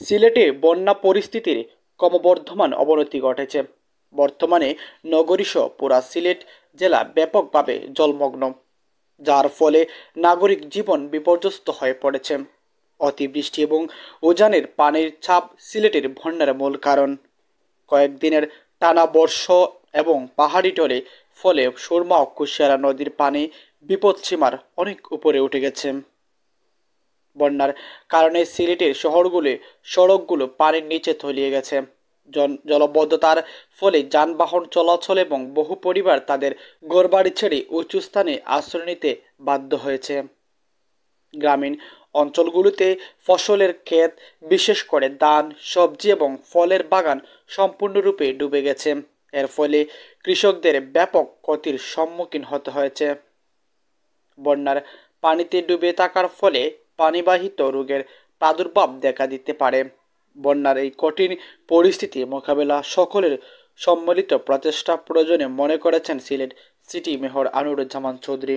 সিলেটে বন্যা পরিস্থিতির ক্রমবর্ধমান অবনতি ঘটেছে। বর্তমানে নগরীসহ পুরা সিলেট জেলা ব্যাপকভাবে জলমগ্ন, যার ফলে নাগরিক জীবন বিপর্যস্ত হয়ে পড়েছে। অতিবৃষ্টি এবং উজানের পানির চাপ সিলেটের বন্যার মূল কারণ। কয়েকদিনের টানা বর্ষা এবং পাহাড়ি ঢলে ফলে সুরমা ও কুশিয়ারা নদীর পানি বিপদসীমার অনেক উপরে উঠে গেছে। বন্যার কারণে সিলেটের সড়কগুলো পানির নিচে তলিয়ে গেছে। জলবদ্ধতার ফলে যানবাহন চলাচল এবং বহু পরিবার তাদের ঘরবাড়ি ছেড়ে উঁচু স্থানে আশ্রয় নিতে বাধ্য হয়েছে। গ্রামীণ অঞ্চলগুলোতে ফসলের ক্ষেত, বিশেষ করে ধান, সবজি এবং ফলের বাগান সম্পূর্ণরূপে ডুবে গেছে। এর ফলে কৃষকদের ব্যাপক ক্ষতির সম্মুখীন হতে হয়েছে। বন্যার পানিতে ডুবে থাকার ফলে পানিবাহিত রোগের প্রাদুর্ভাব দেখা দিতে পারে। বন্যার এই কঠিন পরিস্থিতি মোকাবেলা সকলের সম্মিলিত প্রচেষ্টা প্রয়োজনে মনে করেছেন সিলেট সিটি মেয়র আনোয়ারুজ্জামান চৌধুরী।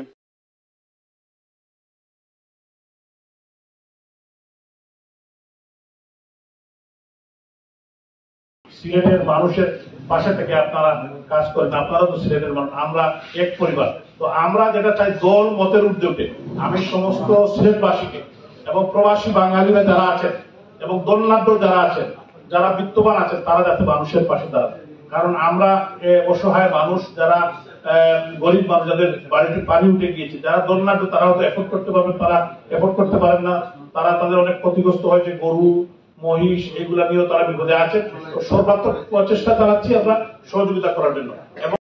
সিলেটের মানুষের পাশে থেকে আপনারা কাজ করেন, আপনারা তো সিলেটের মানুষ, আমরা এক পরিবার। তো আমরা যেটা চাই, দল মতের উদ্যোগে আমি সমস্ত সিলেটবাসীকে এবং প্রবাসী বাঙালিরা যারা আছেন এবং দলনাঢ্য যারা আছেন, যারা বিত্তবান আছেন, তারা যাতে মানুষের পাশে দাঁড়ান। কারণ আমরা অসহায় মানুষ, যারা গরিব মানুষ, যাদের বাড়িতে পানি উঠে গিয়েছে, যারা দলনাঢ্য তারা হয়তো এফোর্ড করতে পারবেন, তারা এফোর্ড করতে পারেন না, তারা তাদের অনেক ক্ষতিগ্রস্ত হয়েছে, গরু মহিষ এগুলা নিয়েও তারা বিপদে আছে। তো সর্বাত্মক প্রচেষ্টা চালাচ্ছি আমরা সহযোগিতা করার জন্য। এবং